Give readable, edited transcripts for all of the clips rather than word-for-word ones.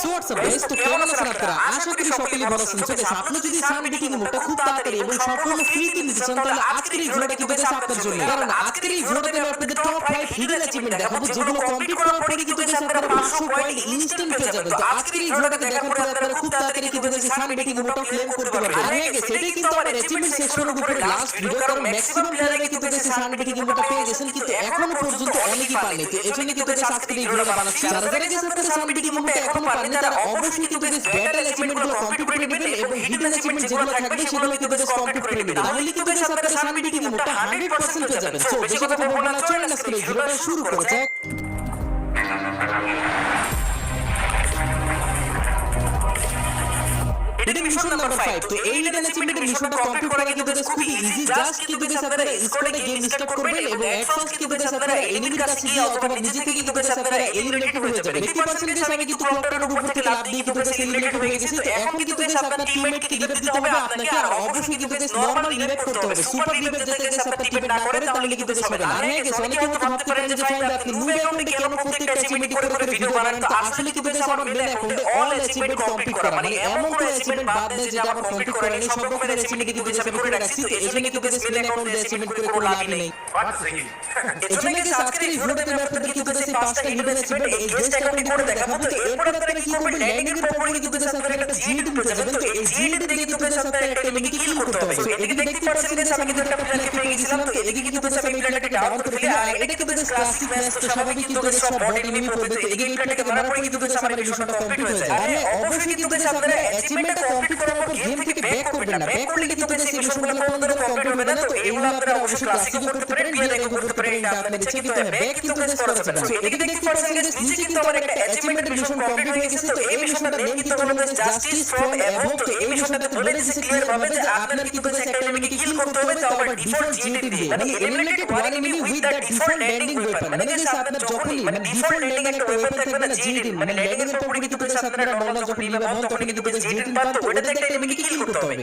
সোয়াটসঅ্যাপ guys, তো কেমন আছেন আপনারা? আশা করি সকলেই ভালো আছেন। তো গাইস, আপনি যদি সান বেটিং মোডটা খুব তাড়াতাড়ি এবং সম্পূর্ণ ফ্রিতে নিতে চান, তাহলে আজকের এই ভিডিওটা কিন্তু গাইস আপনার জন্য। কারণ আজকের এই ভিডিওটাতে আমি আপনাদের টপ 5 হিডেন অ্যাচিভমেন্ট দেখাবো, যেগুলো কমপ্লিট করার পরে কিন্তু গাইস আপনারা 500 পয়েন্ট ইনস্ট্যান্ট পেয়ে যাবেন। তো আজকের এই ভিডিওটাকে দেখার পরে আপনারা খুব তাড়াতাড়ি কিন্তু গাইস সান বেটিং মোডটা ক্লেম করতে পারবেন। আর হ্যাঁ গাইস, এটাই কিন্তু আমার অ্যাচিভমেন্ট সেকশনের উপরে লাস্ট ভিডিও, কারণ ম্যাক্সিমাম প্লেয়াররা কিন্তু গাইস সান বেটিং মোডটা পেয়ে গেছেন, কিন্তু এখনো পর্যন্ত অনেকেই পাননি। তো এজন্য কিন্তু গাইস আজকের এই ভিডিওটা বানাচ্ছি। যারা যারা গাইস আপনারা সান বেটিং মোডটা এখনো পাননি, তারা অবশ্যই কিন্তু গাইস ব্যাটল অ্যাচিভমেন্টগুলো কমপ্লিট করে নেবেন এবং হিডেন অ্যাচিভমেন্ট যেগুলো থাকবে সেগুলো কিন্তু গাইস কমপ্লিট করে নেবেন। তাহলে কিন্তু গাইস আপনারা সান বেটিং মোডটা 100% পেয়ে যাবেন। সো বেশি কথা বলবো না, চলেন আজকে এই ভিডিওটা শুরু করা যাক। এটা মিশন নাম্বার 5। তো এই হিডেন অ্যাচিভমেন্টের মিশনটা কমপ্লিট করা কিন্তু গাইস খুবই ইজি। জাস্ট কিন্তু গাইস আপনারা স্কোয়াডে গেম স্টার্ট করবেন এবং এট ফার্স্ট কিন্তু গাইস আপনারা এনিমির কাছে গিয়ে অথবা নিজে থেকে কিন্তু গাইস আপনারা এলিমিনেটেড হয়ে যাবেন। দেখতে পাচ্ছেন গাইস আমি কিন্তু ক্লকটার উপর থেকে লাফ দিয়ে কিন্তু গাইস এলিমিনেটেড হয়ে গেছি। তো এখন কিন্তু গাইস আপনার টিমমেটকে রিভাইভ দিতে হবে আপনাকে, আর অবশ্যই কিন্তু গাইস নরমাল রিভাইভ করতে হবে। সুপার রিভাইভ যাতে গাইস আপনার টিমমেট না করে, তাহলে কিন্তু গাইস হবে না। আর হ্যাঁ গাইস, অনেকে হয়তো ভাবতে পারেন যে ফাইল আপনি নুব অ্যাকাউন্টে কেন প্রত্যেকটা অ্যাচিভমেন্ট করে করে ভিডিও বানান। তো আসলে কিন্তু গাইস আমার মেন অ্যাকাউন্টে অল অ্যাচিভমেন্ট কমপ্লিট করা, মানে এমন কোনো অ্যাচিভমেন্ট বাদ দেয় যেটা আমার কমপ্লিট করা নেই। সব রকমের অ্যাচিভমেন্ট কিন্তু গাইস আমি করে রাখছি। তো এজন্য কিন্তু গাইস মেন অ্যাকাউন্টে অ্যাচিভমেন্ট করে কোনো লাভ নেই। এজন্য গাইস আজকের এই ভিডিওতে আমি আপনাদের কিন্তু গাইস এই 5টা হিডেন অ্যাচিভমেন্ট এই গেস্ট অ্যাকাউন্টে করে দেখাবো। তো এরপর আপনারা কি করবেন, ল্যান্ডিং এর পরে কিন্তু গাইস আপনারা একটা জিএডি নিতে যাবেন। তো এই জিএডি দিয়ে কিন্তু গাইস আপনারা একটা এনিমিকে কিল করতে হবে। তো এদিকে দেখতে পাচ্ছেন গাইস আমি কিন্তু একটা প্লেয়ারকে পেয়ে গেছিলাম। তো এদিকে কিন্তু গাইস আমি প্লেয়ারটাকে ডাউন করে দিই। আর এটা কিন্তু গাইস ক্লাসিক ম্যাচ, তো স্বাভাবিক কিন্তু গাইস সব বট এনিমি পড়বে। তো এদিকে প্লেয়ারটাকে মারার পরে কিন্তু গাইস আমার মিশনটা কমপ্লিট হয়ে যায়। আর অবশ্যই কিন্তু গাইস আপনারা অ্যাচিভমেন্টটা কমপ্লিট করার পর গেম থেকে ব্যাক করবেন না। ব্যাক করলে কিন্তু গাইস এই মিশনগুলো কোনোদিনও কমপ্লিট হবে না। তো এইগুলো আপনারা অবশ্যই ক্লাসিকও করতে পারেন, রিয়েলও করতে পারেন, এটা আপনাদের ইচ্ছা। কিন্তু ব্যাক কিন্তু গাইস করা যাবে না। তো এদিকে দেখতে পাচ্ছেন গাইস নিচে কিন্তু আমার একটা অ্যাচিভমেন্টের মিশন কমপ্লিট হয়ে গেছে। তো এই মিশনটার নেম কিন্তু হলো গাইস জাস্টিস ফ্রম অ্যাবভ। তো এই মিশনটাতে বলে দিয়েছে ক্লিয়ার ভাবে যে আপনার কিন্তু গাইস একটা এনিমিকে কিল করতে হবে, তাও আবার ডিফল্ট জিএটি দিয়ে, মানে eliminated one enemy with the default landing weapon. মানে গাইস আপনার যখনই মানে ডিফল্ট ল্যান্ডিং একটা ওয়েপন থাকবে না জিএটি, মানে ল্যান্ডিং এর পর কিন্তু গাইস আপনারা নরমাল যখন রিভাইভ হন তখন কিন্তু গাইস জিএটি পান। তো ওটাতে একটা এনিমিকে কিল করতে হবে।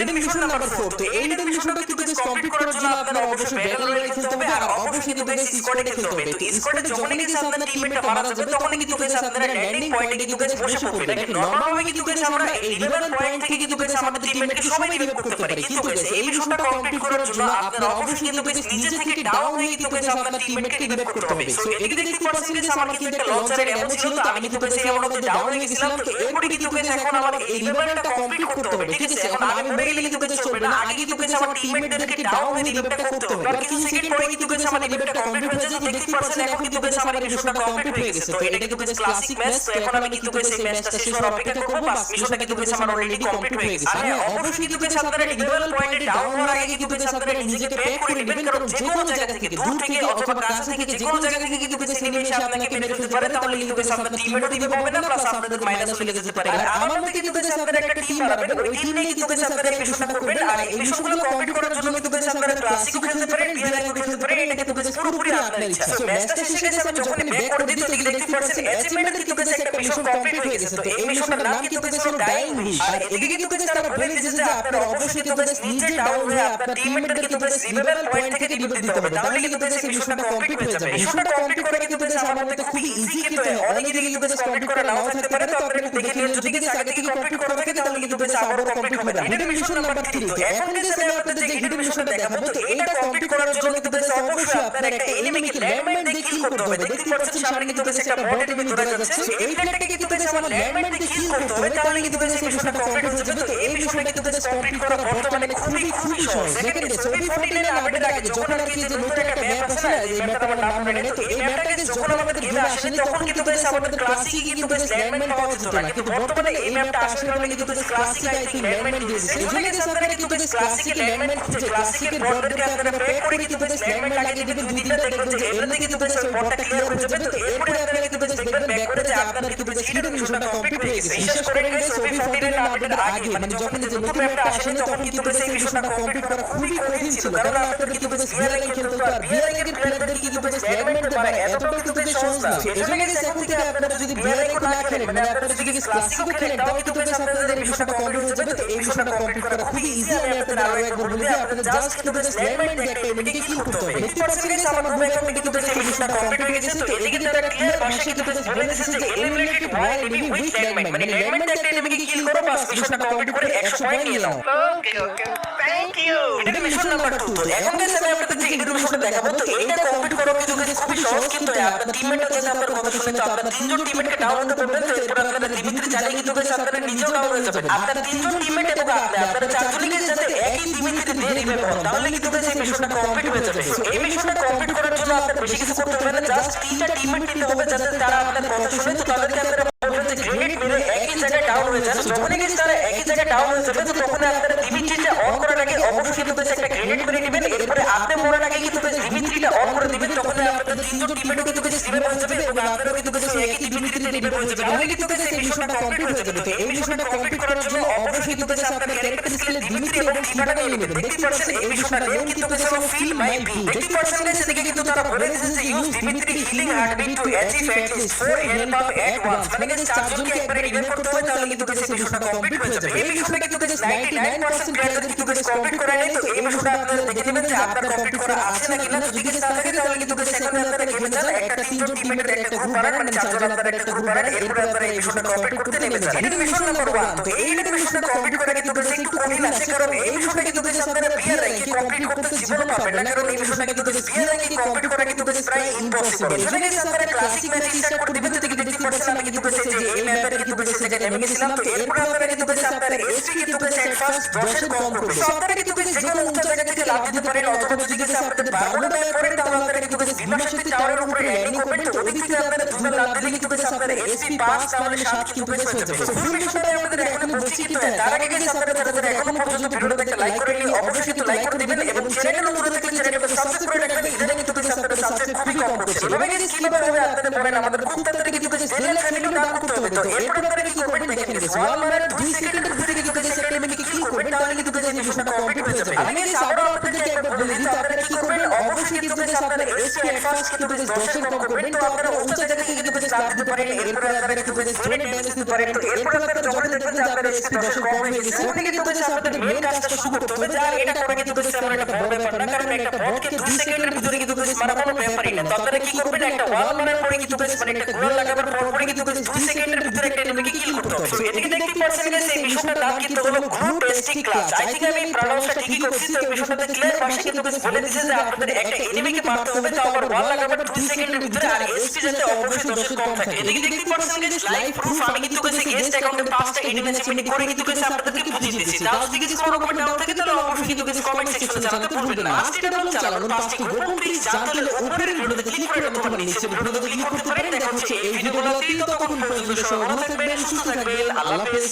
এটা মিশন নাম্বার 4। তো এই হিডেন মিশনটা কিন্তু গাইস কমপ্লিট করার জন্য আপনারা অবশ্যই ব্যাটল রয়্যাল খেলতে হবে, আর অবশ্যই কিন্তু গাইস স্কোয়াডে খেলতে হবে। তো স্কোয়াডে যখনই গাইস আপনার টিমমেট মারা যাবে তখন কিন্তু গাইস আপনারা ল্যান্ডিং পয়েন্টে কিন্তু গাইস বসে পড়বেন। দেখেন নরমাল ভাবে কিন্তু গাইস আমরা এই রিভাইভাল পয়েন্ট থেকে কিন্তু গাইস আমাদের টিমমেটকে সবাই রিভাইভ করতে পারি, কিন্তু গাইস এই মিশনটা কমপ্লিট করার জন্য আপনারা অবশ্যই কিন্তু গাইস নিজে থেকে ডাউন হয়ে কিন্তু গাইস আপনার টিমমেটকে রিভাইভ করতে হবে। সো এদিকে দেখতে পাচ্ছেন গাইস আমার কিন্তু একটা লঞ্চার এমন ছিল, তো আমি কিন্তু গাইস আমার মধ্যে ডাউন হয়ে গেছিলাম। তো এরপরে কিন্তু গাইস এখন আমার এই রিভাইভালটা কমপ্লিট করতে হবে, ঠিক আছে? এখন আমি মরে গেলে কিন্তু গাইস চলবে না, আগে কিন্তু গাইস আমার টিমমেটদেরকে ডাউন হয়ে রিভাইভটা করতে হবে। আর কিছু সেকেন্ড পরে কিন্তু গাইস আমার রিভাইভটা কমপ্লিট হয়ে যায়। দেখতে পাচ্ছেন এখন কিন্তু গাইস আমার মিশনটা কমপ্লিট হয়ে গেছে। তো এটা কিন্তু গাইস ক্লাসিক ম্যাচ। তো এখন আমি কিন্তু গাইস এই ম্যাচটা শেষ হওয়ার অপেক্ষা করব। বাস মিশনটা কিন্তু গাইস আমার অলরেডি কমপ্লিট হয়ে গেছে। আর অবশ্যই কিন্তু গাইস আপনারা রিভাইভাল পয়েন্টে ডাউন হওয়ার আগে কিন্তু গাইস আপনারা নিজেকে প্যাক করে নেবেন, কারণ যে কোনো জায়গা থেকে দূর থেকে অথবা কাছে থেকে যে কোনো জায়গা থেকে কিন্তু গাইস এনিমি এসে আপনাকে মেরে ফেলতে পারে। তাহলে কিন্তু গাইস আপনার টিমমেটও রিভাইভ হবে না, প্লাস আপনাদের মাইনাস চলে যেতে পারে। আর আমার মতে কিন্তু গাইস আপনারা একটা টিম বানাবেন, ওই টিম নিয়ে কিন্তু গাইস আপনারা এই মিশনটা করবেন। আর এই মিশনগুলো কমপ্লিট করার জন্য কিন্তু গাইস আপনারা ক্লাসিকও খেলতে পারেন, রিয়েলও খেলতে পারেন, এটা কিন্তু গাইস পুরোপুরি আপনার ইচ্ছা। সো ম্যাচটা শেষে গাইস আমি যখন ব্যাক করে দিই, তো এদিকে দেখতে পাচ্ছেন অ্যাচিভমেন্টের কিন্তু গাইস একটা মিশন কমপ্লিট হয়ে গেছে। তো এই মিশনটার নাম কিন্তু গাইস হলো ডাইং উইশ। আর এদিকে কিন্তু গাইস তারা বলে দিয়েছে যে আপনারা অবশ্যই কিন্তু গাইস নিজে ডাউন হয়ে আপনার টিমমেটদের কিন্তু গাইস রিভাইভাল পয়েন্ট থেকে রিভাইভ দিতে হবে, তাহলে কিন্তু গাইস এই মিশনটা কমপ্লিট হয়ে যাবে। মিশনটা কমপ্লিট করা কিন্তু গাইস আমার মতে খুবই ইজি, কিন্তু অনেকে কিন্তু গাইস কমপ্লিট করা নাও থাকতে পারে। তো আপনারা একটু দেখে নিন, যদি গাইস আগে থেকে কমপ্লিট করা থাকে তাহলে কিন্তু গাইস আবারও কমপ্লিট হবে না। Hidden mission number 3। তো এখন গাইস আমি আপনাদের যে হিডেন মিশনটা দেখাবো, তো এটা কমপ্লিট করার জন্য কিন্তু গাইস অবশ্যই আপনারা একটা এনিমিকে ল্যান্ডমাইন দিয়ে কিল করতে হবে। দেখতে পাচ্ছেন সামনে কিন্তু গাইস একটা বট এনিমি দেখা যাচ্ছে। এই প্লেয়ারটাকে কিন্তু গাইস আমার ল্যান্ডমাইন দিয়ে কিল করতে হবে, তাহলে কিন্তু গাইস এই মিশনটা কমপ্লিট হয়ে যাবে। তো এই মিশনটা কিন্তু গাইস কমপ্লিট করা বর্তমানে খুবই সহজ। দেখেন গাইস OB14 এর আপডেট আগে যখন আর কি যে নতুন একটা ম্যাপ আসে না, এই ম্যাপটা আমার নাম মনে নেই। তো এই ম্যাপটা গাইস যখন আমাদের গেমে আসেনি তখন কিন্তু গাইস আমাদের ক্লাসিকে কিন্তু গাইস ল্যান্ডমাইন পাওয়া যেত না, কিন্তু বর্তমানে এই ম্যাপটা আসার কারণে কিন্তু guys classic I thing landmine দিয়ে দিয়েছে। এজন্য গাইস আপনারা কিন্তু গাইস ক্লাসিকে ল্যান্ডমাইন খুঁজে ক্লাসিকের বটদেরকে আপনারা প্যাক করে কিন্তু গাইস ল্যান্ডমাইন লাগিয়ে দিবেন 2-3টা, দেখবেন যে এমনি কিন্তু গাইস ওই বটটা ক্লিয়ার হয়ে যাবে। তো এরপরে আপনারা কিন্তু গাইস দেখবেন ব্যাক করে যে আপনার কিন্তু গাইস হিডেন মিশনটা কমপ্লিট হয়ে গেছে। বিশেষ করে গাইস OB14 এর আপডেটের আগে, মানে যখন যে নতুন ম্যাপটা আসেনি তখন কিন্তু গাইস এই মিশনটা কমপ্লিট করা খুবই কঠিন ছিল, কারণ আপনাদের কিন্তু গাইস ভিআরএল খেলতে হতো। আর ভিআরএল এর প্লেয়ারদেরকে কিন্তু গাইস ল্যান্ডমাইন দিতে পারে, এতটাও কিন্তু গাইস সহজ না। এজন্য গাইস এখন থেকে আপনারা যদি ভিআরএল না খেলেন, মানে আপনারা যদি গাইস ক্লাসিকও খেলেন, তাহলে কিন্তু গাইস আপনাদের এই মিশনটা কমপ্লিট হয়ে যাবে। তো এই মিশনটা কমপ্লিট করা খুবই ইজি। আমি আপনাদের আরো একবার বলে দিই, আপনাদের জাস্ট কিন্তু গাইস ল্যান্ডমাইন দিয়ে একটা এনিমিকে কিল করতে হবে। দেখতে পাচ্ছেন গাইস আমার মুভ অ্যাকাউন্টে কিন্তু গাইস এই মিশনটা কমপ্লিট হয়ে গেছে। তো এদিকে তারা ক্লিয়ার ভাষায় কিন্তু গাইস বলে এসেছে যে eliminated one enemy with landmine, মানে landmine দিয়ে একটা enemy কে kill করো, বাস মিশনটা কমপ্লিট করে 100 পয়েন্ট নিয়ে নাও। ওকে ওকে থ্যাংক ইউ। এটা মিশন নাম্বার 2। তো এখন গাইস আমি আপনাদের যে ইন্ট্রো মিশনটা দেখাবো, তো এইটা কমপ্লিট করা কিন্তু গাইস খুবই সহজ, কিন্তু আপনার টিমমেট যদি আপনার কথা শুনে তো আপনার তিনজন টিমমেটকে ডাউন করবেন, তো এরপর আপনারা দিমিত্রি জানিয়ে কিন্তু গাইস আপনারা নিজেও ডাউন হয়ে যাবেন। আপনার তিনজন টিমমেট এবং আপনারা চারজনকে যাতে একই দিমিত্রি দিয়ে রিভাইভ হন, তাহলে কিন্তু গাইস এই মিশনটা কমপ্লিট হয়ে যাবে। তো এই মিশনটা কমপ্লিট করার জন্য আপনার বেশি কিছু করতে হবে না, জাস্ট তিনটা টিমমেট নিতে হবে যাতে তারা আপনার কথা শুনে, তো তাদেরকে আপনারা বলবেন যে গ্রেনেড মেরে একই জায়গায় ডাউন হয়ে যান। যখনই গাইস তারা একই জায়গায় ডাউন হয়ে যাবে, তো তখন আপনারা দিমিত্রিটা অন করার আগে অবশ্যই কিন্তু একটা গ্রেনেড মেরে নেবেন। এরপরে আপনি মরার আগে কিন্তু দিমিত্রিটা অন করে দিবেন, তখন আপনাদের তিনজন টিমমেটও কিন্তু রিভাইভ হয়ে যাবে এবং আপনারাও কিন্তু একই দিমিত্রিতে রিভাইভ হয়ে যাবে। তাহলে কিন্তু এই মিশনটা কমপ্লিট হয়ে যাবে। তো এই মিশনটা কমপ্লিট করার জন্য অবশ্যই কিন্তু আপনার ক্যারেক্টার স্কিলে দিমিত্রি এবং ফিবাটা নিয়ে নেবেন। দেখতে পাচ্ছেন এই মিশনটার নেম কিন্তু হলো ফিল মাই ব্লু। দেখতে পাচ্ছেন গাইস এদিকে কিন্তু তারা বলে দিয়েছে যে use Dimitri healing heartbeat to achieve at least 4 health up at once, মানে গাইস চারজনকে একবারে রিভাইভ করতে হবে, তাহলে কিন্তু এই মিশনটা কমপ্লিট হয়ে যাবে। এই মিশনটা কিন্তু গাইস 99% প্লেয়ারদের কিন্তু গাইস কমপ্লিট করা নেই। তো এই মিশনটা আপনারা দেখে নেবেন যে আপনার কমপ্লিট করা আছে নাকি না। যদি গাইস না থাকে তাহলে কিন্তু গাইস এখন আপনারা গেমে যান, একটা তিনজন টিমমেটের একটা গ্রুপ বানান, মানে চারজন আপনারা একটা গ্রুপ বানান, এরপর আপনারা এই মিশনটা কমপ্লিট করতে নেমে যান। এটা মিশন নাম্বার 1। তো এই মিশনটা কমপ্লিট করা কিন্তু গাইস একটু কঠিন আছে, কারণ এই মিশনটা কিন্তু গাইস আপনারা বিয়ার র্যাঙ্কে কমপ্লিট করতে জীবন পাবেন না, কারণ এই মিশনটা কিন্তু গাইস বিয়ার র্যাঙ্কে কমপ্লিট করা কিন্তু গাইস প্রায় ইম্পসিবল। এজন্য গাইস আপনারা ক্লাসিক ম্যাচ স্টার্ট করে দিবেন। থেকে দেখতে পাচ্ছেন আমি কিন্তু গাইস যে এই ম্যাপের কিন্তু গাইস জায়গায় নেমে গেছিলাম। তো এরপর আপনারা কিন্তু গাইস আপনার এসপি কিন্তু গাইস এট ফার্স্ট 10 এর কম করবে। তো আপনারা কিন্তু গাইস যে কোনো উঁচা জায়গা থেকে লাফ দিতে পারেন, অথবা যদি গাইস আপনাদের বারমুডা ম্যাপ করেন তাহলে আপনারা কিন্তু গাইস বিমাশক্তি টাওয়ারের উপরে ল্যান্ডিং করবেন। তো ওদিক থেকে আপনারা দুটো লাফ দিলে কিন্তু গাইস আপনার এসপি 5 মানে 7 কিন্তু গাইস হয়ে যাবে। তো ফুল মিশনটা আমি আপনাদের এখনই বলছি, কিন্তু তার আগে গাইস আপনারা যারা এখনো পর্যন্ত ভিডিওটা একটা লাইক করেননি অবশ্যই কিন্তু লাইক করে দিবেন এবং চ্যানেল নতুন হলে কিন্তু চ্যানেলটাকে সাবস্ক্রাইব করে রাখবেন। এটা কিন্তু গাইস আপনারা সাবস্ক্রাইব খুবই কম করছেন। এভাবে গাইস কিভাবে হবে আপনাদের বলেন, আমাদের খুব তাড়াতাড়ি কিন্তু গাইস 1.5 লাখ ফ্যামিলি দান করতে হবে। তো এরপর আপনারা কি করবেন দেখেন গাইস, ওয়াল মারার 2 সেকেন্ডের ভিতরে কিন্তু গাইস একটা এনিমিকে কিল করবেন, তাহলে কিন্তু গাইস এই মিশনটা কমপ্লিট হয়ে যাবে। আমি গাইস আবার আপনাদেরকে একবার বলে দিই, তো আপনারা কি করবেন অবশ্যই কিন্তু গাইস আপনারা এসপি এট ফার্স্ট কিন্তু গাইস 10 এর কম করবেন। তো আপনারা উঁচা জায়গা থেকে কিন্তু গাইস লাফ দিতে পারেন, এরপর আপনারা কিন্তু গাইস ড্রোনের ড্যামেজ নিতে পারেন। তো এরপর আপনারা যখন দেখবেন যে আপনার এসপি 10 এর কম হয়ে গেছে, তখন কিন্তু গাইস আপনাদের মেইন কাজটা শুরু করতে হবে। আর এটা করা কিন্তু গাইস তেমন একটা বড় ব্যাপার না, কারণ একটা বটকে 2 সেকেন্ডের ভিতরে কিন্তু গাইস মারা কোনো ব্যাপারই না। তো আপনারা কি করবেন, একটা ওয়াল মারার পরে কিন্তু গাইস মানে একটা গোল লাগাবার পরে কিন্তু গাইস 2 সেকেন্ডের ভিতরে একটা এনিমিকে কিল করতে হবে। তো এদিকে দেখতে পাচ্ছেন গাইস এই মিশনটার নাম কিন্তু হলো group testing class. I think আমি প্রনাউন্সটা ঠিকই করছি। তো মিশনটাতে ক্লিয়ার ভাষায় কিন্তু গাইস বলে দিয়েছে যে আপনাদের একটা এনিমিকে মারতে হবে, তাও আবার ওয়াল লাগাবার 2 সেকেন্ডের ভিতরে, আর এসপি যাতে অবশ্যই 10 এর কম থাকে। এদিকে দেখতে পাচ্ছেন গাইস লাইভ প্রুফ আমি কিন্তু গাইস গেস্ট অ্যাকাউন্টে 5টা হিডেন অ্যাচিভমেন্ট করে কিন্তু গাইস আপনাদেরকে বুঝিয়ে দিয়েছি। তাও যদি গাইস কোনো রকম ডাউট থাকে তাহলে অবশ্যই কিন্তু গাইস কমেন্ট সেকশনে জানাতে ভুলবেন না। আজকে ডেভেলপ চালানোর 5টি গোপন ট্রিক্স জানতে হলে উপরের ভিডিওতে ক্লিক করে অথবা নিচের ভিডিওতে ক্লিক করতে পারেন। দেখা হচ্ছে এই ভিডিওগুলোতে। ততক্ষণ পর্যন্ত সবাই ভালো থাকবেন, সুস্থ থাকবেন, আল্লাহ হাফেজ।